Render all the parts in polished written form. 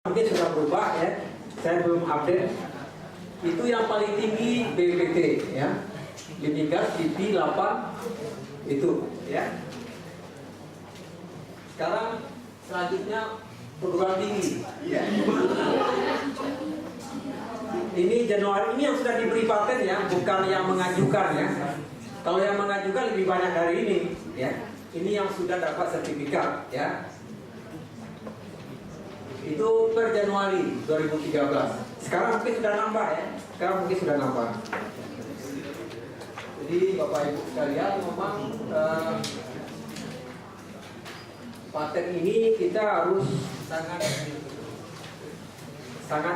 Mungkin sudah berubah ya, saya belum update. Itu yang paling tinggi BPT ya, Bimigas TV 8 itu ya. Sekarang selanjutnya perguruan tinggi. Ini Januari ini yang sudah diberi paten ya, bukan yang mengajukan ya. Kalau yang mengajukan lebih banyak dari ini ya. Ini yang sudah dapat sertifikat ya. Itu per Januari 2013. Sekarang mungkin sudah nambah ya. Jadi Bapak Ibu sekalian, memang paten ini kita harus sangat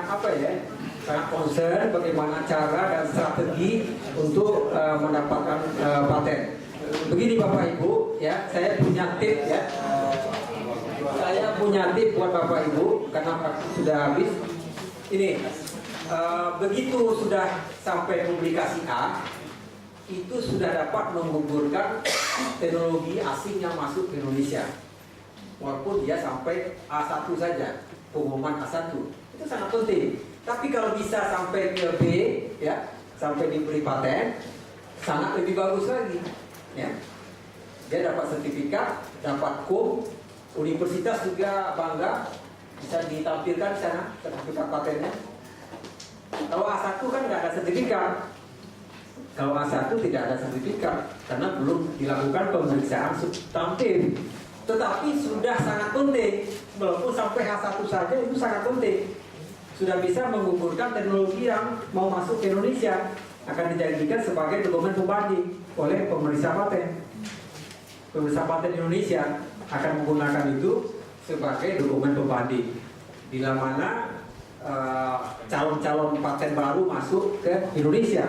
apa ya? Sangat concern bagaimana cara dan strategi untuk mendapatkan paten. Begini Bapak Ibu ya, saya punya tip ya. Saya punya tip buat Bapak Ibu karena sudah habis. Ini begitu sudah sampai publikasi A, itu sudah dapat menggugurkan teknologi asing yang masuk ke Indonesia. Walaupun dia sampai A1 saja, pengumuman A1 itu sangat penting. Tapi kalau bisa sampai ke B, ya, sampai diberi paten, sangat lebih bagus lagi. Ya, dia dapat sertifikat, dapat KUM. Universitas juga bangga bisa ditampilkan di sana sertifikat patennya. Kalau A1 kan nggak ada sertifikat. Kalau A1 tidak ada sertifikat karena belum dilakukan pemeriksaan substantif. Tetapi sudah sangat penting, walaupun sampai A1 saja itu sangat penting. Sudah bisa menggugurkan teknologi yang mau masuk ke Indonesia, akan dijadikan sebagai dokumen pembanding oleh pemeriksa paten. Pemeriksa paten Indonesia akan menggunakan itu sebagai dokumen pembanding bila mana calon-calon paten baru masuk ke Indonesia.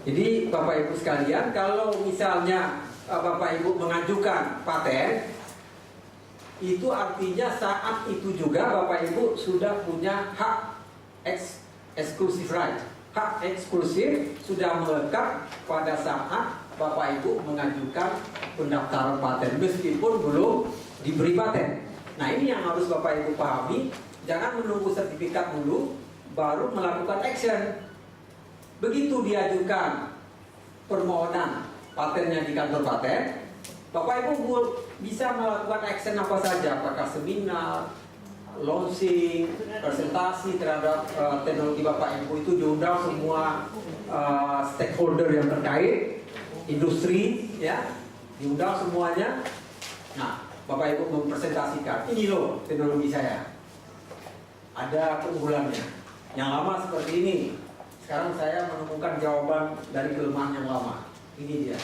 Jadi Bapak Ibu sekalian, kalau misalnya Bapak Ibu mengajukan paten, itu artinya saat itu juga Bapak Ibu sudah punya hak exclusive right. Hak eksklusif sudah melekat pada saat Bapak Ibu mengajukan pendaftaran paten meskipun belum diberi paten. Nah, ini yang harus Bapak Ibu pahami. Jangan menunggu sertifikat dulu baru melakukan action. Begitu diajukan permohonan patennya di kantor paten, Bapak Ibu bisa melakukan action apa saja, apakah seminar, launching, presentasi terhadap teknologi Bapak Ibu, itu diundang semua stakeholder yang terkait, industri ya, diundang semuanya. Nah, Bapak Ibu mempresentasikan, ini loh teknologi saya, ada keunggulannya. Yang lama seperti ini, sekarang saya menemukan jawaban dari kelemahan yang lama. Ini dia.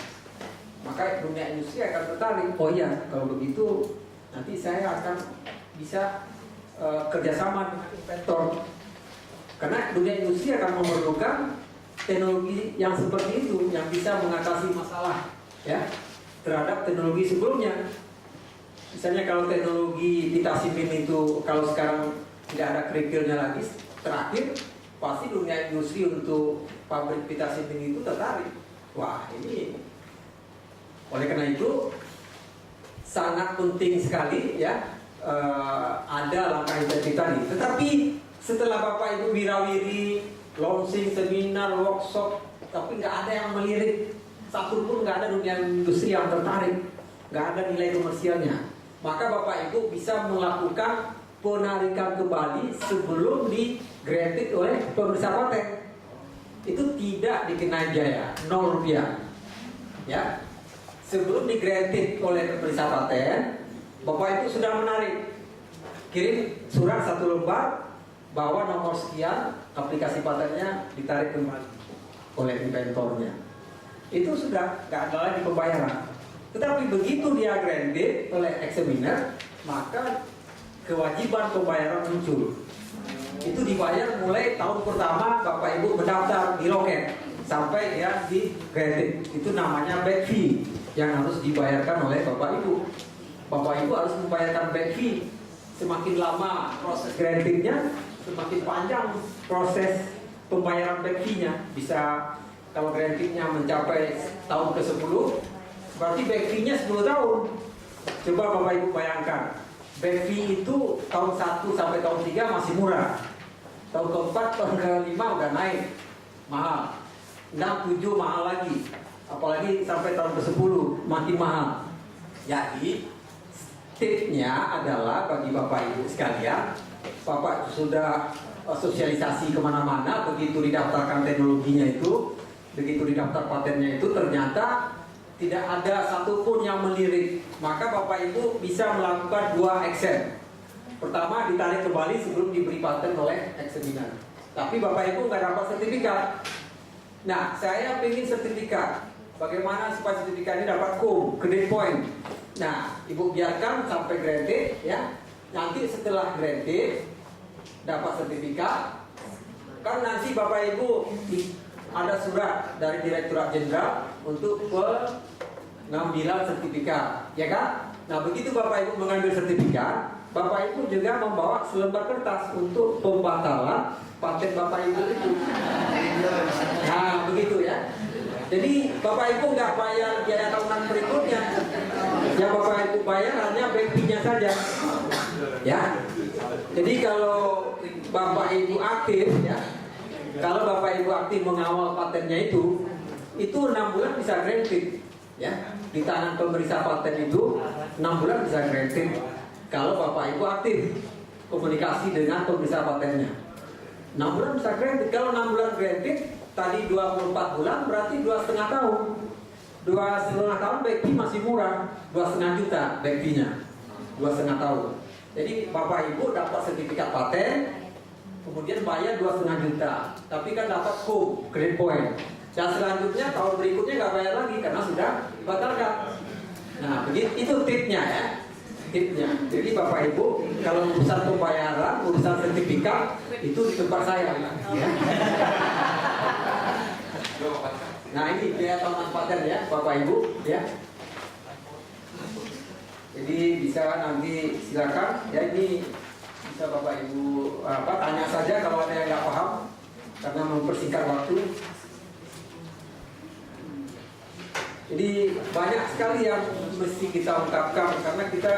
Maka dunia industri akan tertarik. Oh iya, kalau begitu nanti saya akan bisa kerjasama dengan inventor. Karena dunia industri akan memerlukan teknologi yang seperti itu, yang bisa mengatasi masalah ya terhadap teknologi sebelumnya. Misalnya kalau teknologi pitasimim itu kalau sekarang tidak ada kerikilnya lagi, terakhir pasti dunia industri untuk pabrik pitasimim itu tertarik. Wah, ini oleh karena itu sangat penting sekali ya ada langkah intensif tadi. Tetapi setelah Bapak Ibu wirawiri, launching, seminar, workshop, tapi nggak ada yang melirik, satu pun nggak ada dunia industri yang tertarik, nggak ada nilai komersialnya. Maka Bapak Ibu bisa melakukan penarikan kembali sebelum di-granted oleh pemeriksa paten. Itu tidak dikenai biaya, 0 rupiah. Ya, sebelum di-granted oleh pemeriksa paten, Bapak Ibu sudah menarik, kirim surat 1 lembar bahwa nomor sekian aplikasi patennya ditarik kembali oleh inventornya. Itu sudah nggak ada lagi pembayaran. Tetapi begitu dia granted oleh examiner, maka kewajiban pembayaran muncul. Itu dibayar mulai tahun pertama Bapak Ibu mendaftar di loket sampai dia di granted. Itu namanya back fee yang harus dibayarkan oleh Bapak Ibu. Bapak Ibu harus membayarkan back fee. Semakin lama proses grantingnya, semakin panjang proses pembayaran back fee-nya. Bisa kalau grantingnya mencapai tahun ke-10, berarti back fee-nya 10 tahun. Coba Bapak Ibu bayangkan, back fee itu tahun 1 sampai tahun 3 masih murah. Tahun keempat, tahun ke-5 udah naik, mahal. 6, 7 mahal lagi. Apalagi sampai tahun ke-10 makin mahal. Jadi tipsnya adalah bagi Bapak Ibu sekalian, Bapak sudah sosialisasi kemana-mana, begitu didaftarkan teknologinya itu, begitu didaftar patennya itu, ternyata tidak ada satupun yang melirik. Maka Bapak Ibu bisa melakukan 2 action. Pertama, ditarik kembali sebelum diberi paten oleh eksaminan. Tapi Bapak Ibu nggak dapat sertifikat. Nah, saya ingin sertifikat. Bagaimana supaya sertifikat ini dapat grade point? Nah, Ibu biarkan sampai granted ya. Nanti setelah granted dapat sertifikat, kan nanti Bapak Ibu ada surat dari Direktorat Jenderal untuk pengambilan sertifikat, ya kan? Nah, begitu Bapak Ibu mengambil sertifikat, Bapak Ibu juga membawa selembar kertas untuk pembatalan paten Bapak Ibu itu. Nah, begitu ya. Jadi Bapak Ibu nggak bayar biaya tahunan berikutnya. Yang Bapak Ibu bayar hanya back fee-nya saja. Ya. Jadi kalau Bapak Ibu aktif ya, kalau Bapak Ibu aktif mengawal patennya itu 6 bulan bisa granted. Ya. Di tangan pemeriksa paten itu 6 bulan bisa granted. Kalau Bapak Ibu aktif komunikasi dengan pemeriksa patennya, 6 bulan bisa granted. Kalau 6 bulan granted, tadi 24 bulan berarti 2,5 tahun. 2,5 tahun back fee masih murah, 2,5 juta back fee-nya, 2,5 tahun. Jadi Bapak Ibu dapat sertifikat paten, kemudian bayar 2,5 juta, tapi kan dapat grade point. Dan selanjutnya tahun berikutnya nggak bayar lagi karena sudah dibatalkan. Nah, begitu itu tipsnya ya. Tipsnya. Jadi Bapak Ibu kalau urusan pembayaran, urusan sertifikat itu di tempat saya. Ya. Nah, ini biaya tahunan paten ya, Bapak Ibu ya. Jadi bisa nanti silakan ya, ini bisa Bapak Ibu tanya saja kalau ada yang nggak paham karena mempersingkat waktu. Jadi banyak sekali yang mesti kita ungkapkan karena kita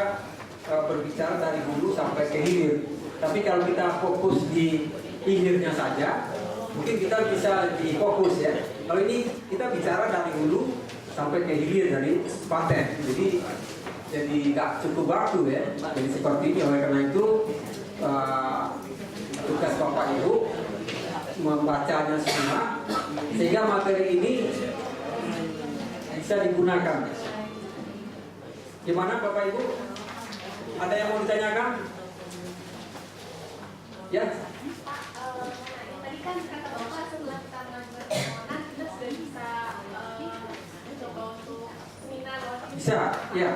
berbicara dari hulu sampai ke hilir. Tapi kalau kita fokus di hilirnya saja, mungkin kita bisa lebih fokus ya. Kalau ini kita bicara dari hulu sampai ke hilir dari paten. Jadi nggak cukup waktu ya. Jadi seperti ini, oleh karena itu tugas Bapak Ibu membacanya semua sehingga materi ini bisa digunakan. Gimana Bapak Ibu? Ada yang mau ditanyakan? Ya. Tadi kan kata Bapak setelah kita mengajukan permohonan kita sudah bisa mencoba untuk seminar. Bisa, ya.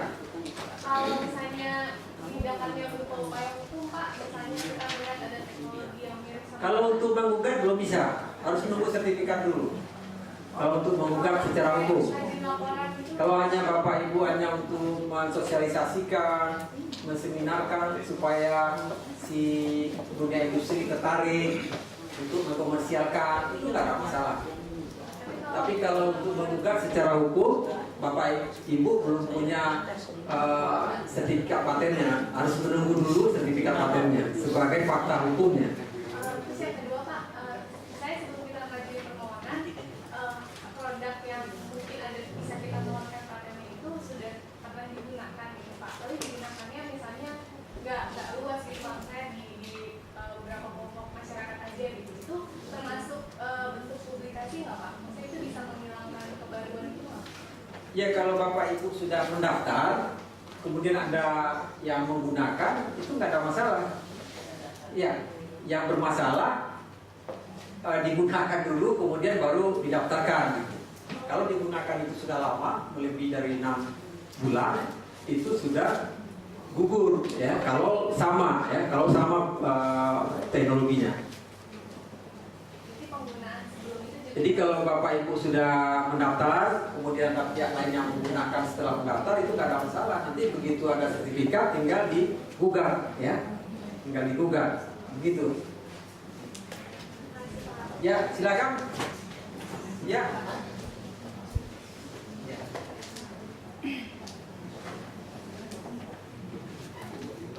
Kalau misalnya tindakannya berupa upaya hukum, Pak, misalnya kita melihat ada teknologi yang mirip sama. Kalau untuk menggugat belum bisa, harus menunggu sertifikat dulu. Kalau untuk menggugat secara hukum, kalau hanya Bapak Ibu hanya untuk mensosialisasikan, menseminarkan supaya si dunia industri tertarik untuk mengkomersialkan, itu nggak ada masalah. Tapi kalau untuk menggugat secara hukum, Bapak Ibu belum punya sertifikat patennya, harus menunggu dulu sertifikat patennya sebagai fakta hukumnya. Terus yang kedua, Pak, saya sebelum kita mengajukan permohonan, produk yang mungkin ada bisa kita keluarkan patennya itu sudah pernah digunakan gitu, Pak. Lalu digunakannya misalnya nggak luas gitu, Pak, saya di beberapa kelompok masyarakat aja gitu. Itu termasuk bentuk publikasi nggak, Pak? Maksudnya itu bisa menghilangkan kebaruan itu nggak? Ya, kalau Bapak Ibu sudah mendaftar, kemudian ada yang menggunakan, itu nggak ada masalah. Ya, yang bermasalah digunakan dulu, kemudian baru didaftarkan. Kalau digunakan itu sudah lama, lebih dari 6 bulan, itu sudah gugur. Ya, kalau sama, teknologinya. Jadi kalau Bapak Ibu sudah mendaftar, kemudian ada pihak lain yang menggunakan setelah mendaftar, itu nggak ada masalah. Nanti begitu ada sertifikat, tinggal digugat, ya, tinggal digugat, begitu. Ya, silakan. Ya.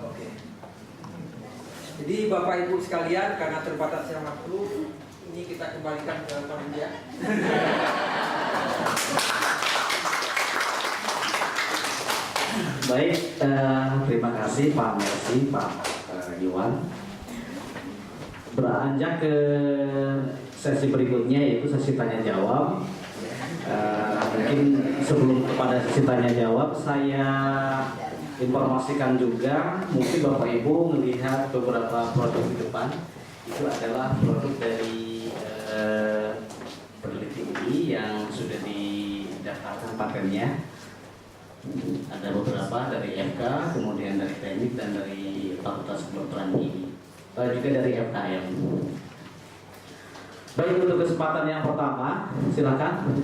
Oke. Jadi Bapak Ibu sekalian, karena terbatasnya waktu, ini kita kembalikan ke panitia. Baik, terima kasih Pak Mercy, Pak Iwan. Beranjak ke sesi berikutnya, yaitu sesi tanya jawab. Mungkin sebelum kepada sesi tanya jawab, saya informasikan juga, mungkin Bapak Ibu melihat beberapa produk di depan. Itu adalah produk dari peneliti UI yang sudah didaftarkan patennya. Ada beberapa dari FK, kemudian dari teknik dan dari Fakultas Kedokteran UI, juga dari FKM. Baik, untuk kesempatan yang pertama, silakan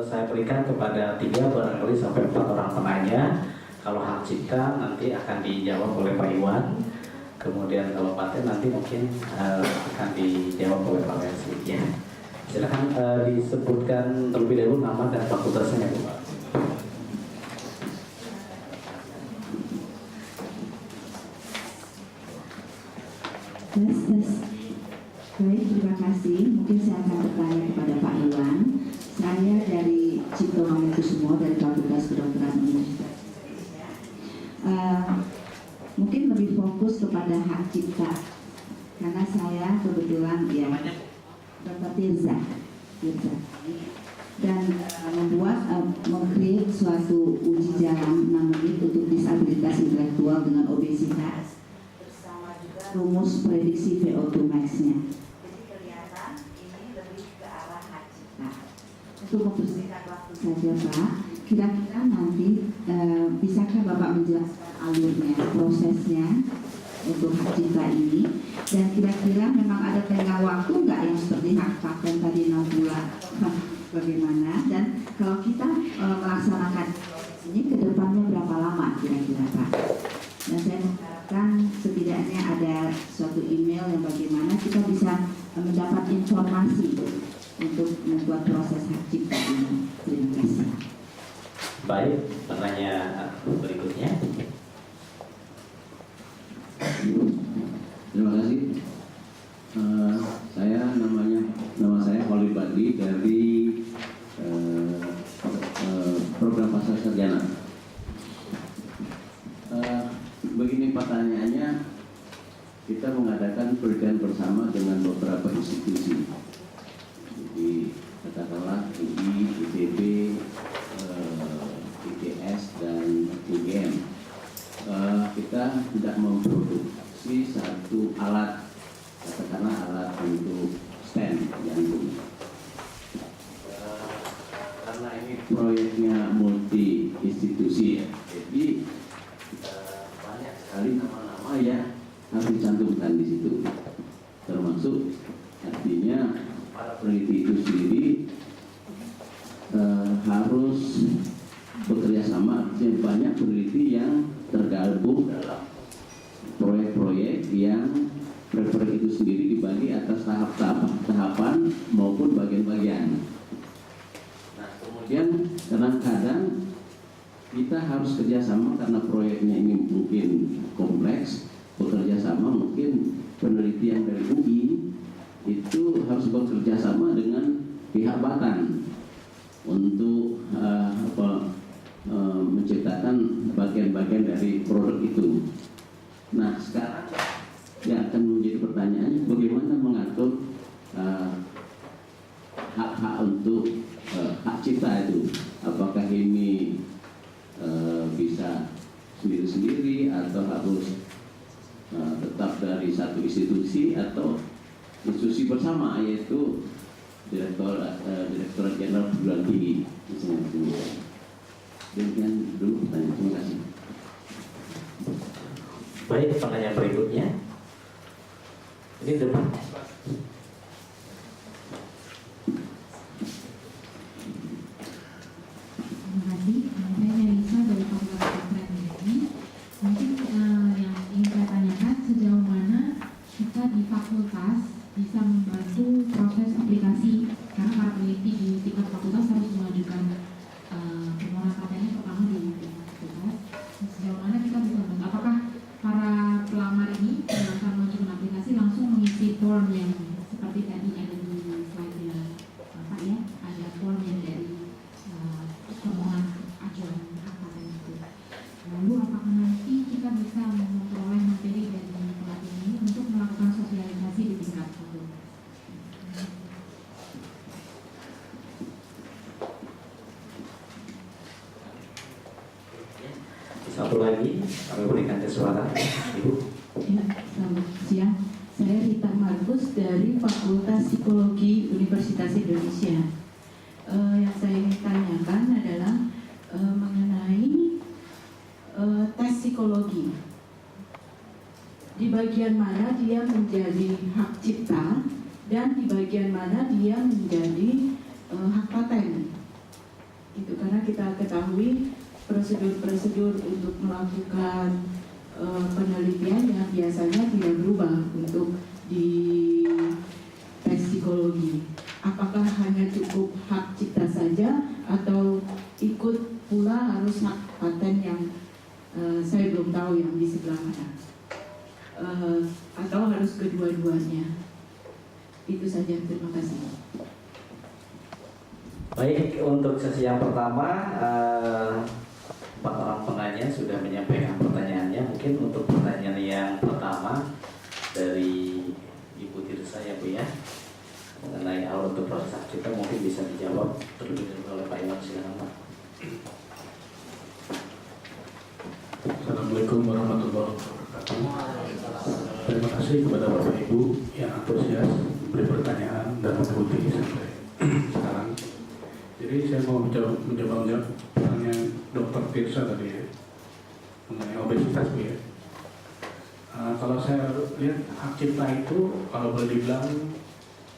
saya berikan kepada 3 barangkali sampai 4 orang penanya. Kalau hak cipta nanti akan dijawab oleh Pak Iwan. Kemudian kalau paten nanti mungkin akan dijawab oleh Pak Mercy. Ya. Silakan disebutkan terlebih dahulu nama dan fakultasnya, Bu. Tes. Baik, terima kasih. Mungkin saya akan bertanya kepada Pak Iwan. Saya dari Cipto Mangunkusumo dari Fakultas Kedokteran Universitas Indonesia. Mungkin lebih fokus kepada hak cipta, karena saya kebetulan ya Dr. Tirza dan membuat mengcreate suatu uji jalan 6 menit untuk disabilitas intelektual dengan obesitas bersama juga rumus prediksi VO2 max-nya. Jadi kelihatan ini lebih ke arah hak cipta. Untuk mempersingkat waktu saja Pak, kira-kira nanti bisakah Bapak menjelaskan alurnya, prosesnya untuk hak cipta ini, dan kira-kira memang ada tenggang waktu nggak yang seperti hak paten tadi 6 bulan bagaimana, dan kalau kita melaksanakan ini ke depannya berapa lama kira-kira Pak? Dan saya mengharapkan setidaknya ada suatu email yang bagaimana kita bisa mendapat informasi untuk membuat proses hak cipta ini. Terima kasih. Baik, pertanyaan berikutnya. Terima kasih. Nama saya Holly Badli dari program pasar sarjana. Begini pertanyaannya, kita mengadakan penelitian bersama dengan beberapa institusi. Jadi katakanlah UI, ITB, ITS dan UGM. Kita tidak memproduksi satu alat, katakanlah alat untuk stand jantung. Karena ini proyeknya multi institusi ya, jadi banyak sekali nama-nama yang harus dicantumkan di situ. Termasuk artinya para peneliti itu sendiri harus bekerja sama. Banyak peneliti yang tergabung dalam proyek-proyek yang proyek itu sendiri dibagi atas tahapan maupun bagian-bagian. Nah, kemudian kadang-kadang kita harus kerjasama karena proyeknya ini mungkin kompleks. Bekerja sama mungkin penelitian dari UI itu harus bekerja sama dengan pihak Batan untuk menciptakan bagian-bagian dari produk itu. Nah, sekarang yang akan menjadi pertanyaannya, bagaimana mengatur hak-hak untuk hak cipta itu? Apakah ini bisa sendiri-sendiri atau harus tetap dari satu institusi atau institusi bersama, yaitu Direktorat Jenderal Perguruan Tinggi. Demikian dulu pertanyaan. Terima kasih. Baik, pertanyaan berikutnya. Ini depan. Terima kasih. Saya Melisa dari Fakultas Kedokteran ini. Mungkin yang ingin saya tanyakan, sejauh mana kita di fakultas bisa membantu proses aplikasi, karena para peneliti di tingkat fakultas harus mengajukan permohonan patennya pertama di fakultas. Sejauh mana kita bisa membantu? Apakah para kami berikan kesempatan Ibu. Ya, selamat siang. Saya Rita Markus dari Fakultas Psikologi Universitas Indonesia. Yang saya ingin tanyakan adalah mengenai tes psikologi. Di bagian mana dia menjadi hak cipta dan di bagian mana dia menjadi hak paten. Itu karena kita ketahui prosedur-prosedur untuk melakukan penelitian yang biasanya tidak berubah untuk di tes psikologi. Apakah hanya cukup hak cipta saja atau ikut pula harus hak paten yang saya belum tahu yang di sebelah mana, atau harus kedua-duanya? Itu saja, terima kasih. Baik, untuk sesi yang pertama, Pak orang penanya sudah menyampaikan pertanyaannya. Mungkin untuk pertanyaan yang pertama dari Ibu Tirsa ya Bu ya, mengenai awal untuk proses hak cipta mungkin bisa dijawab terlebih dahulu oleh Pak Iwan. Silakan Pak. Assalamualaikum warahmatullahi wabarakatuh. Terima kasih kepada Bapak Ibu yang antusias memberi pertanyaan dan mengikuti sampai sekarang. Jadi saya mau mencoba menjawab pertanyaan Dr. Tirsa tadi ya, mengenai obesitas Bu ya. Kalau saya lihat hak cipta itu kalau boleh dibilang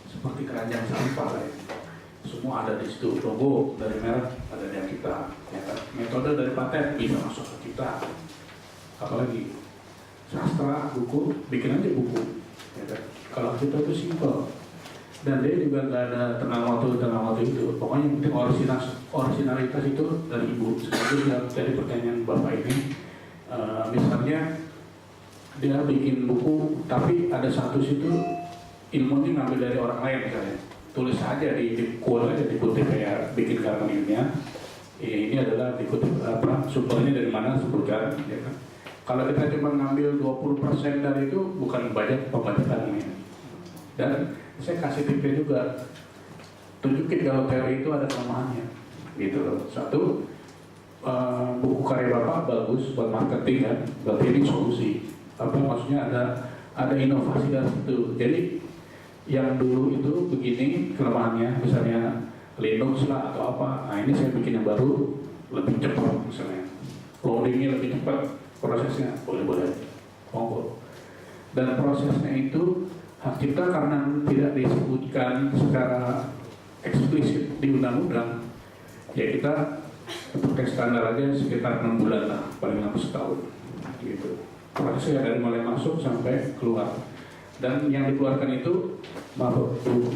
seperti keranjang sampah ya. Semua ada di situ, logo dari merek ada di hak cipta, ya kan? Metode dari paten bisa masuk hak cipta. Apalagi sastra, buku, bikin aja buku, ya kan? Kalau hak cipta itu simpel. Dan dia juga nggak ada tengah waktu itu. Pokoknya yang penting originalitas itu dari Ibu. Seperti dari pertanyaan Bapak ini, misalnya dia bikin buku, tapi ada satu situ ilmunya ngambil dari orang lain misalnya. Tulis aja di quote aja, dikutip kayak bikin karangan ilmiah. Ini adalah dikutip sumbernya dari mana sebutkan, ya kan? Kalau kita cuma ngambil 20% dari itu bukan banyak pembajakan ini. Dan saya kasih tipnya juga, tunjukin kalau teori itu ada kelemahannya, gitu loh. Satu, buku karya Bapak bagus buat marketing kan, berarti ini solusi. Tapi maksudnya ada inovasi dari situ. Jadi yang dulu itu begini kelemahannya, misalnya Linux lah atau apa. Nah ini saya bikin yang baru lebih cepat, misalnya loadingnya lebih cepat, prosesnya boleh-boleh, monggo. Dan prosesnya itu hak cipta karena tidak disebutkan secara eksplisit di undang-undang, ya kita pakai standar aja sekitar 6 bulan lah, paling lama setahun gitu. Prosesnya dari mulai masuk sampai keluar. Dan yang dikeluarkan itu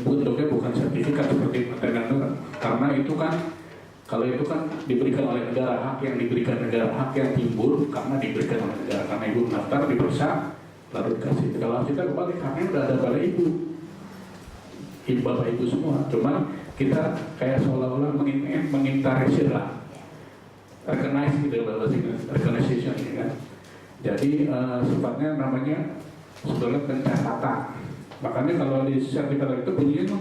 bentuknya bukan sertifikat seperti paten, karena itu kan kalau itu kan diberikan oleh negara, hak yang diberikan negara, hak yang timbul karena diberikan oleh negara, karena Ibu mendaftar, diperiksa, lalu dikasih. Kalau kita kembali haknya udah ada pada Ibu Bapak Ibu semua, cuman kita kayak seolah-olah menginteresi lah, recognize gitu ya, bahasa Inggris, recognition ya kan. Jadi sifatnya namanya sebetulnya pencatatan. Makanya kalau di sertifikat itu bunyinya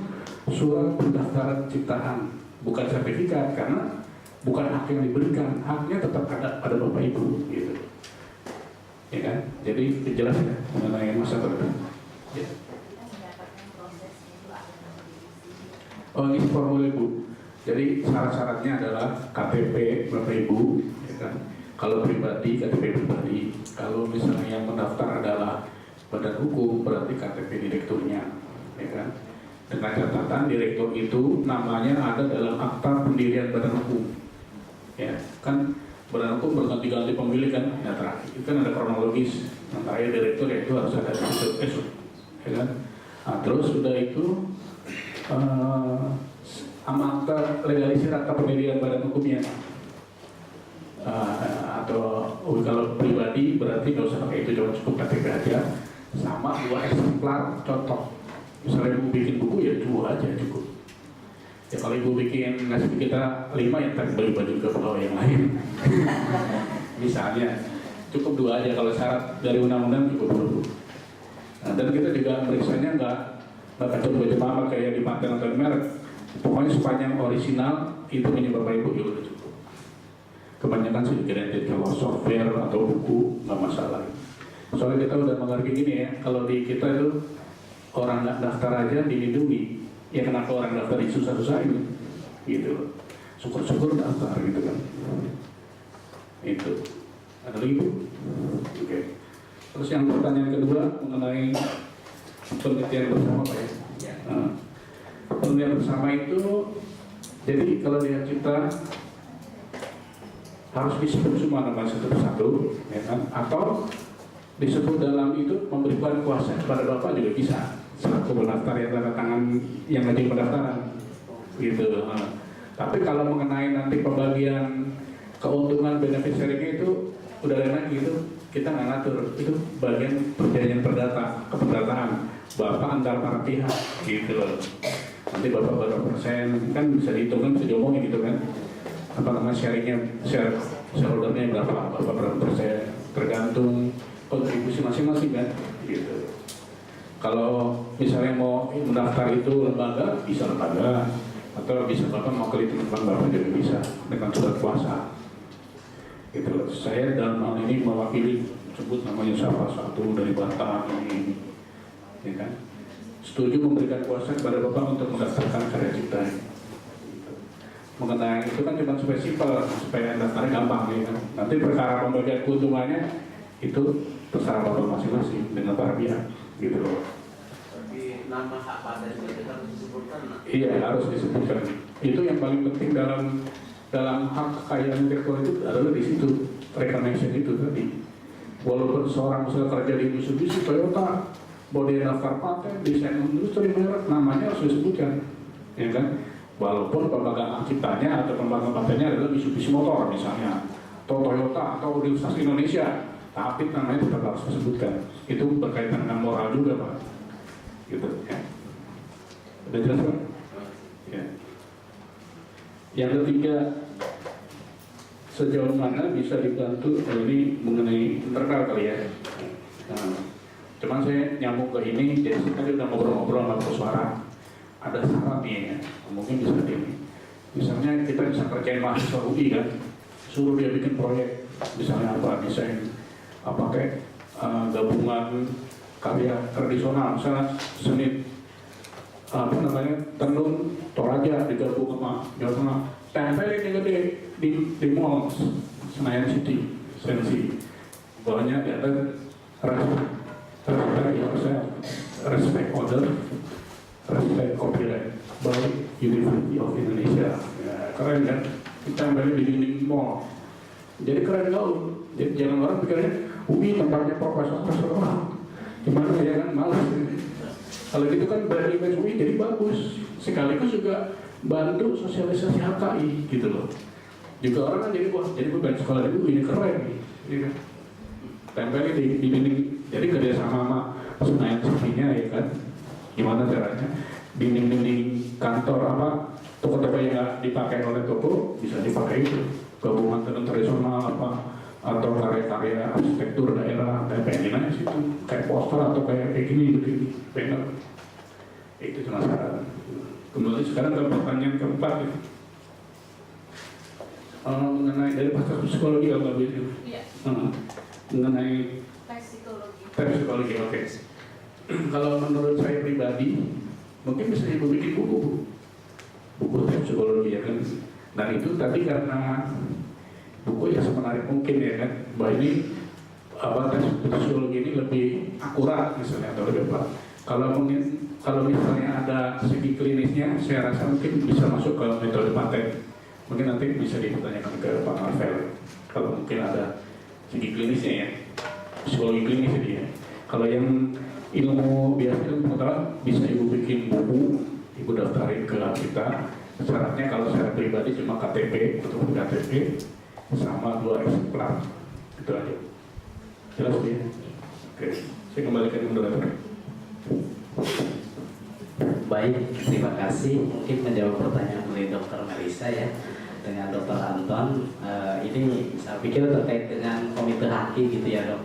surat pendaftaran ciptaan, bukan sertifikat, karena bukan hak yang diberikan, haknya tetap ada pada Bapak Ibu gitu. Ya kan? Jadi jelas ya mengenai masa depan. Ya. Oh ini formulir Bu. Jadi syarat-syaratnya adalah KTP Bapak Ibu, ya kan? Kalau pribadi KTP pribadi. Kalau misalnya yang mendaftar adalah badan hukum, berarti KTP direkturnya, ya kan? Dengan catatan direktur itu namanya ada dalam akta pendirian badan hukum, ya kan? Badan hukum berganti-ganti pemilik kan, ya terakhir itu kan ada kronologis. Yang terakhir direktur ya itu harus ada besok, ya kan? Nah, terus sudah itu akta legalisir akta pendirian badan hukumnya. Atau kalau pribadi berarti nggak usah pakai itu, cuma cukup KTP aja sama 2 eksemplar contoh. Misalnya Ibu bikin buku ya 2 aja cukup. Ya kalau Ibu bikin ngasih kita 5 ya ntar beli baju ke pegawai yang lain. Misalnya cukup 2 aja, kalau syarat dari undang-undang cukup 2. Nah, dan kita juga meriksanya nggak kacau baju mama kayak di paten atau merek. Pokoknya sepanjang orisinal itu punya Bapak Ibu ya udah cukup. kebanyakan sih granted, kalau software atau buku nggak masalah. Soalnya kita udah mengerti gini ya, kalau di kita itu orang nggak daftar aja dilindungi, ya kenapa orang daftar disusah-susahin gitu, syukur-syukur daftar gitu kan. Itu ada lagi Bu? Oke. Terus yang pertanyaan kedua mengenai penelitian bersama Pak ya. Penelitian bersama itu, jadi kalau dia kita harus disebut semua nama satu persatu, ya kan? Atau disebut dalam itu memberikan kuasa kepada Bapak juga bisa, selaku pendaftar yang tanda tangan yang ngajuin pendaftaran, gitu. Tapi kalau mengenai nanti pembagian keuntungan benefit sharing itu udah enak gitu, kita nggak ngatur, itu bagian perjanjian keperdataan Bapak antar para pihak, gitu loh. Nanti Bapak berapa persen kan bisa dihitung kan, bisa diomongin gitu kan. Apa namanya sharingnya, shareholdernya berapa, Bapak berapa persen, tergantung kontribusi masing-masing kan, gitu. Kalau misalnya mau mendaftar itu lembaga, bisa lembaga, atau bisa Bapak mau ke teman Bapak juga bisa dengan surat kuasa. Gitu loh. Saya dalam hal ini mewakili, sebut namanya siapa satu dari Batam ini, ya kan? Setuju memberikan kuasa kepada Bapak untuk mendaftarkan karya cipta. Gitu. Mengenai itu kan cuma supaya simpel, supaya daftarnya gampang, ya kan? Nanti perkara pembagian keuntungannya itu terserah Bapak masing-masing dengan para pihak, gitu loh. Tapi nama hak paten itu harus disebutkan. Iya, harus disebutkan. Itu yang paling penting dalam hak kekayaan intelektual itu adalah di situ, recognition itu tadi. Walaupun seorang misalnya kerja di Mitsubishi, Toyota, mau dia daftar paten, desain industri merek, namanya harus disebutkan, ya kan? Walaupun pemegang hak ciptanya atau pemegang patennya adalah Mitsubishi Motor misalnya, atau Toyota atau Universitas Indonesia, tapi namanya tetap harus disebutkan. Itu berkaitan dengan moral juga Pak, gitu ya. Udah jelas Pak? Ya. Yang ketiga, sejauh mana bisa dibantu, ini mengenai internal kali ya. Nah, cuman saya nyambung ke ini, jadi tadi udah ngobrol-ngobrol sama Bu Suara. Ada syarat nih ya, mungkin bisa di. Misalnya kita bisa kerjain mahasiswa UI kan, suruh dia bikin proyek, misalnya apa, desain apa kayak gabungan karya tradisional, misalnya seni apa namanya, tenun Toraja digabung sama Jawa Tengah, tempelin yang gede di mall Senayan City, Sensi, bawahnya di atas respect order, respect copyright by University of Indonesia. Ya, keren kan? Kita tempelin di dinding mall, jadi keren gaul. Jadi jangan orang pikirnya UI tempatnya profesor, gimana ya kan, malas. Kalau gitu kan brand image UI jadi bagus, sekaligus juga bantu sosialisasi HKI gitu loh. Juga orang kan jadi wah, jadi gue pengen sekolah di UI, ini keren nih, gitu kan. Tempelnya di dinding, jadi kerjasama sama Senayan City-nya ya kan. Gimana caranya? Dinding-dinding kantor apa, toko-toko yang nggak dipakai oleh toko bisa dipakai itu. Gabungan tenun tradisional apa, atau karya-karya arsitektur daerah, pengen aja situ, kayak poster atau kayak gini, banner. Itu cuma saran. Kemudian sekarang ke pertanyaan keempat ya. Mengenai dari pasar psikologi kalau nggak begitu. Iya. Mengenai Tes psikologi. tes psikologi, oke. Kalau menurut saya pribadi, mungkin bisa ibu bikin buku tes psikologi ya kan. Dan itu tadi karena buku ya semenarik mungkin ya kan, bahwa ini tes psikologi ini lebih akurat misalnya atau lebih apa. Kalau misalnya ada segi klinisnya, saya rasa mungkin bisa masuk ke metode paten. Mungkin nanti bisa dipertanyakan ke Pak Marvel kalau mungkin ada segi klinisnya ya, psikologi klinis ini ya. Kalau yang ilmu biasa ilmu bisa ibu bikin buku, ibu daftarin ke kita. Syaratnya kalau saya pribadi cuma KTP, untuk KTP sama 2 eksemplar, itu aja. Jelas ya? Oke, saya kembalikan ke moderator. Baik, terima kasih. Mungkin menjawab pertanyaan dari Dr. Melisa ya, dengan Dr. Anton. Ini saya pikir terkait dengan komite HAKI gitu ya dok.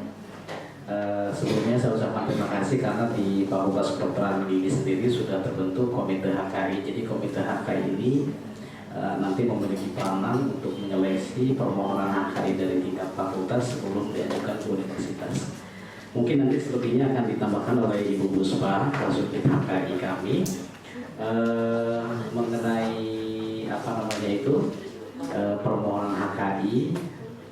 Sebelumnya saya ucapkan terima kasih karena di Fakultas Kedokteran Gigi sendiri sudah terbentuk komite HKI. Jadi komite HKI ini nanti memiliki peranan untuk menyeleksi permohonan HKI dari tingkat fakultas sebelum diajukan ke universitas. Mungkin nanti selebihnya akan ditambahkan oleh Ibu Buspa, Kasubdit HKI kami, mengenai permohonan HKI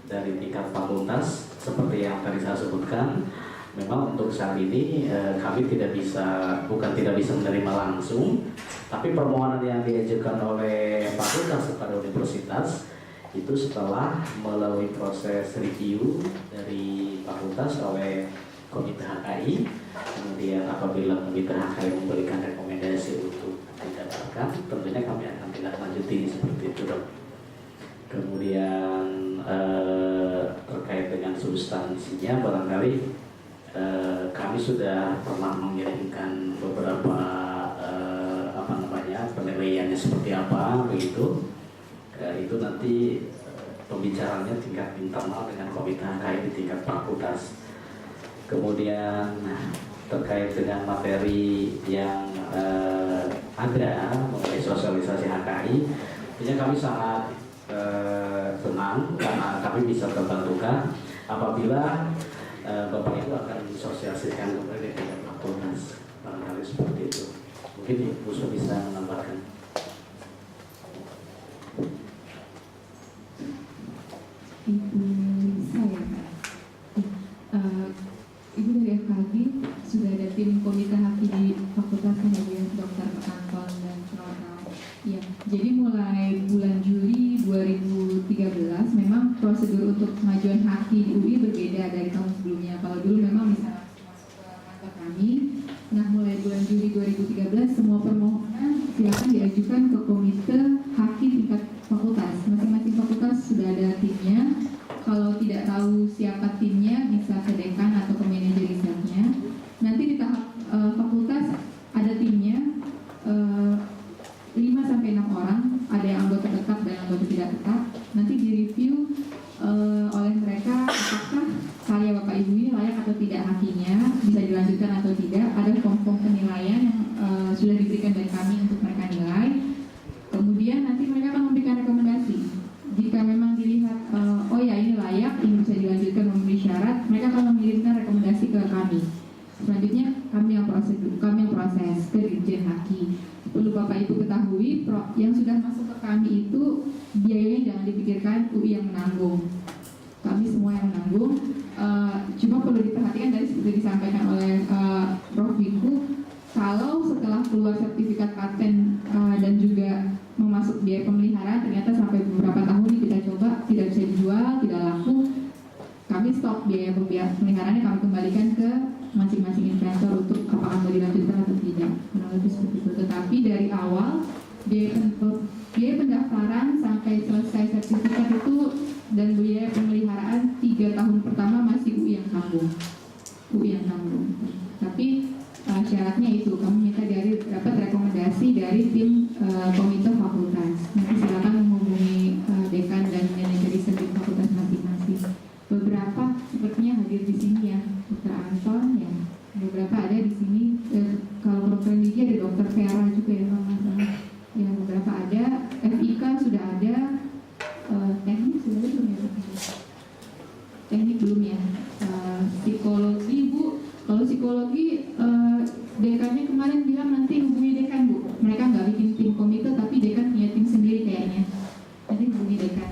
dari tingkat fakultas seperti yang tadi saya sebutkan. Memang untuk saat ini kami tidak bisa menerima langsung, tapi permohonan yang diajukan oleh fakultas kepada universitas itu setelah melalui proses review dari fakultas oleh Komite HKI, kemudian apabila Komite HKI memberikan rekomendasi untuk didaftarkan, tentunya kami akan tindak lanjuti seperti itu, Dok. Kemudian terkait dengan substansinya, barangkali kami sudah pernah mengirimkan beberapa penilaiannya seperti apa begitu. Itu nanti pembicaranya tingkat internal dengan Komite HKI di tingkat fakultas. Kemudian terkait dengan materi yang ada mengenai sosialisasi HKI, tentunya kami sangat senang karena kami bisa terbantukan apabila Bapak Ibu akan mensosialisasikan kepada tingkat fakultas, barangkali seperti itu. Mungkin Ibu bisa menambahkan. Ibu dari FKB sudah ada tim Komite HKI di fakultas kemudian Dr. Anton dan kawan-kawan. Ya, jadi mulai bulan Juli 2013 memang prosedur untuk pengajuan HKI di UI berbeda dari tahun sebelumnya. Kalau dulu memang bisa masuk ke kantor kami. Nah, mulai bulan Juli 2013 semua permohonan silakan diajukan ke Komite HKI tingkat fakultas. Masing-masing fakultas sudah ada timnya. Kalau tidak tahu siapa timnya bisa ke dekan atau ke manajer risetnya. Nanti di tahap fakultas ada timnya 5-6 orang, ada yang anggota tetap dan anggota tidak tetap. Nanti direview oleh mereka apakah karya Bapak Ibu ini layak atau tidak HKI-nya, bisa dilanjutkan atau tidak. Ada form-form penilaian yang sudah diberikan dari kami untuk mereka nilai. Kemudian nanti mereka akan memberikan rekomendasi. Jika memang dilihat, oh ya ini layak, ini bisa dilanjutkan memenuhi syarat, mereka akan mengirimkan rekomendasi ke kami. Selanjutnya kami yang proses ke Dirjen HKI. Perlu Bapak Ibu ketahui, yang sudah masuk ke kami itu biayanya jangan dipikirkan UI yang menanggung. Kami semua yang menanggung. Cuma perlu diperhatikan dari seperti disampaikan oleh Prof. Wiku, kalau setelah keluar sertifikat paten dan juga memasuk biaya pemeliharaan, ternyata sampai beberapa tahun ini kita coba tidak bisa dijual, tidak laku, kami stop biaya pemeliharaannya, kami kembalikan ke masing-masing investor untuk apakah mau dilanjutkan atau tidak. Lebih seperti itu. Tetapi dari awal biaya pendaftaran sampai selesai sertifikat itu dan biaya pemeliharaan 3 tahun pertama masih UI yang tanggung. Tapi syaratnya itu kami minta dapat rekomendasi dari tim komite fakultas. Nanti silakan menghubungi dekan dan manajer riset di fakultas masing-masing. Beberapa sepertinya hadir di sini ya, Dr. Anton ya. Beberapa ada di sini. Kalau Dr. Lydia ada Dr. Vera juga ya kalau nggak salah. Ya beberapa ada. FIK sudah ada. Teknik sudah ada belum ya? Teknik belum ya. Psikologi Bu. Kalau psikologi dekannya kemarin bilang nanti hubungi dekan Bu. Mereka nggak bikin tim komite tapi dekan punya tim sendiri kayaknya. Nanti hubungi dekan.